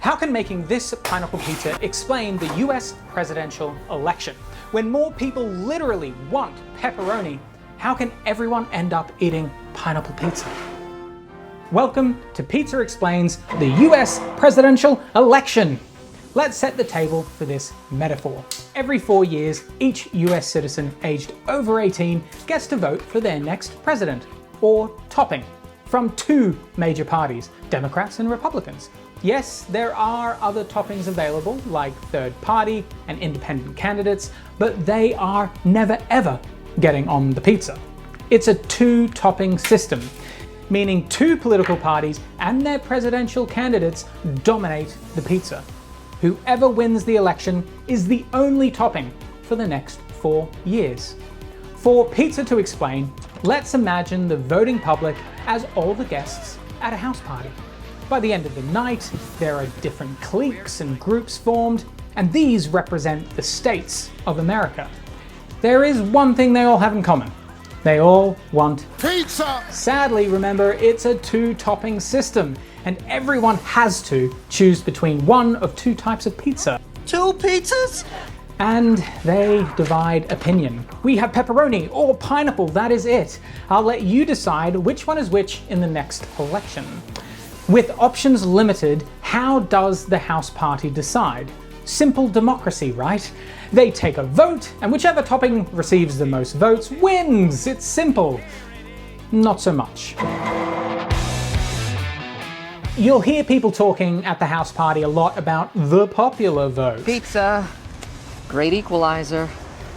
How can making this pineapple pizza explain the US presidential election? When more people literally want pepperoni, how can everyone end up eating pineapple pizza? Welcome to Pizza Explains the US presidential election. Let's set the table for this metaphor. Every 4 years, each US citizen aged over 18 gets to vote for their next president, or topping, from two major parties, Democrats and Republicans. Yes, there are other toppings available, like third party and independent candidates, but they are never ever getting on the pizza. It's a two-topping system, meaning two political parties and their presidential candidates dominate the pizza. Whoever wins the election is the only topping for the next 4 years. For Pizza to Explain, let's imagine the voting public as all the guests at a house party. By the end of the night, there are different cliques and groups formed, and these represent the states of America. There is one thing they all have in common. They all want pizza! Sadly, remember, it's a two-topping system, and everyone has to choose between one of two types of pizza. Two pizzas? And they divide opinion. We have pepperoni or pineapple, that is it. I'll let you decide which one is which in the next election. With options limited, how does the house party decide? Simple democracy, right? They take a vote, and whichever topping receives the most votes wins. It's simple. Not so much. You'll hear people talking at the house party a lot about the popular vote. Pizza. Great equalizer.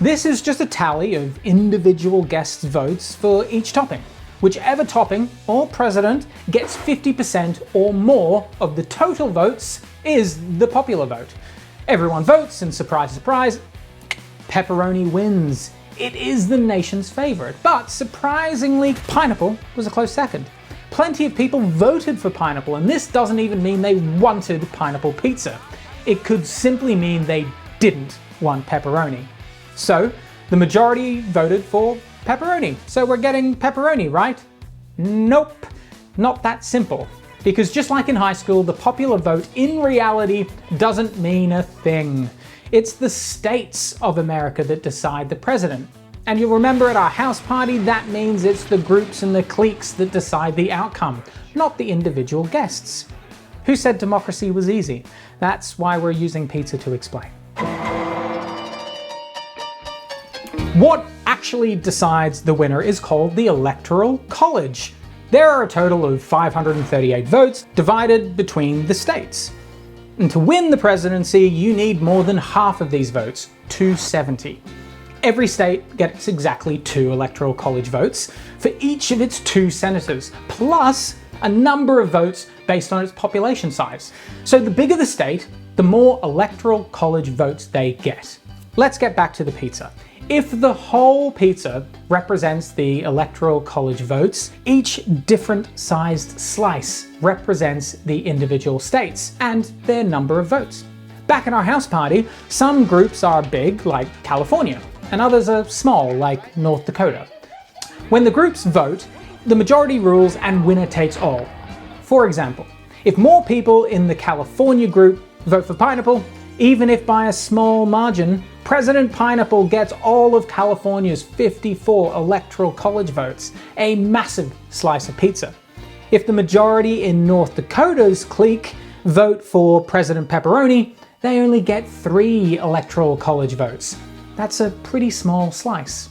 This is just a tally of individual guests' votes for each topping. Whichever topping or president gets 50% or more of the total votes is the popular vote. Everyone votes, and surprise, surprise, pepperoni wins. It is the nation's favorite, but surprisingly, pineapple was a close second. Plenty of people voted for pineapple, and this doesn't even mean they wanted pineapple pizza. It could simply mean they didn't want pepperoni. So, the majority voted for pepperoni. So we're getting pepperoni, right? Nope, not that simple. Because just like in high school, the popular vote in reality doesn't mean a thing. It's the states of America that decide the president. And you'll remember at our house party, that means it's the groups and the cliques that decide the outcome, not the individual guests. Who said democracy was easy? That's why we're using pizza to explain. What actually decides the winner is called the Electoral College. There are a total of 538 votes divided between the states. And to win the presidency, you need more than half of these votes, 270. Every state gets exactly 2 Electoral College votes for each of its 2 senators, plus a number of votes based on its population size. So the bigger the state, the more Electoral College votes they get. Let's get back to the pizza. If the whole pizza represents the Electoral College votes, each different sized slice represents the individual states and their number of votes. Back in our house party, some groups are big, like California, and others are small, like North Dakota. When the groups vote, the majority rules and winner takes all. For example, if more people in the California group vote for pineapple, even if by a small margin, President Pineapple gets all of California's 54 Electoral College votes, a massive slice of pizza. If the majority in North Dakota's clique vote for President Pepperoni, they only get 3 Electoral College votes. That's a pretty small slice.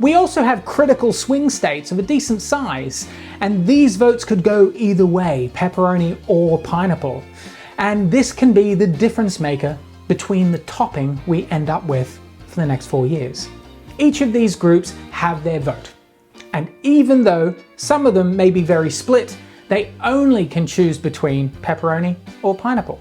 We also have critical swing states of a decent size, and these votes could go either way, pepperoni or pineapple. And this can be the difference maker between the topping we end up with for the next 4 years. Each of these groups have their vote. And even though some of them may be very split, they only can choose between pepperoni or pineapple.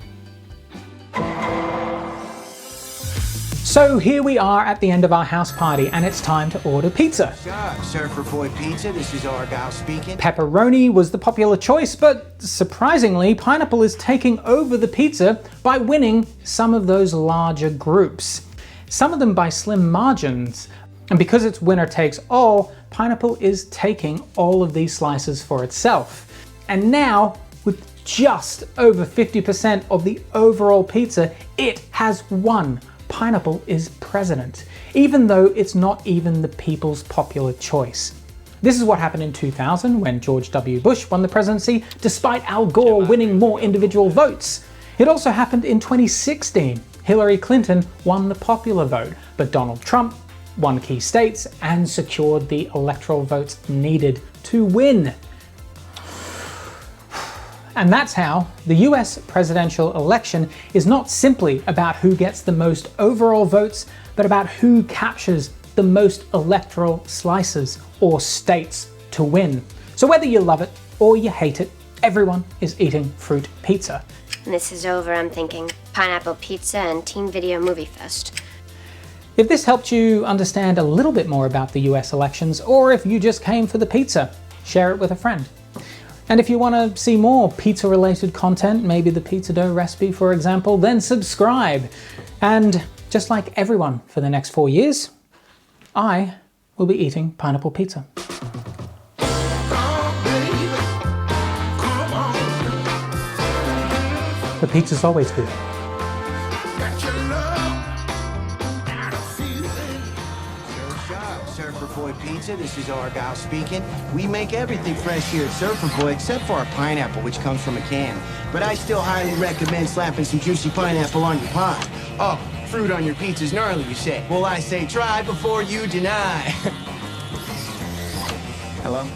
So here we are at the end of our house party, and it's time to order pizza. Surfer Boy Pizza, this is Argyle speaking. Pepperoni was the popular choice, but surprisingly, pineapple is taking over the pizza by winning some of those larger groups. Some of them by slim margins. And because it's winner takes all, pineapple is taking all of these slices for itself. And now, with just over 50% of the overall pizza, it has won. Pineapple is president, even though it's not even the people's popular choice. This is what happened in 2000 when George W. Bush won the presidency, despite Al Gore winning more individual votes. It also happened in 2016. Hillary Clinton won the popular vote, but Donald Trump won key states and secured the electoral votes needed to win. And that's how the US presidential election is not simply about who gets the most overall votes, but about who captures the most electoral slices or states to win. So whether you love it or you hate it, everyone is eating fruit pizza. When this is over, I'm thinking pineapple pizza and teen video movie fest. If this helped you understand a little bit more about the US elections, or if you just came for the pizza, share it with a friend. And if you want to see more pizza-related content, maybe the pizza dough recipe, for example, then subscribe. And just like everyone for the next 4 years, I will be eating pineapple pizza. The pizza's always good. Surfer Boy Pizza, this is Argyle speaking. We make everything fresh here at Surfer Boy except for our pineapple, which comes from a can. But I still highly recommend slapping some juicy pineapple on your pie. Oh, fruit on your pizza's gnarly, you say? Well, I say try before you deny. Hello?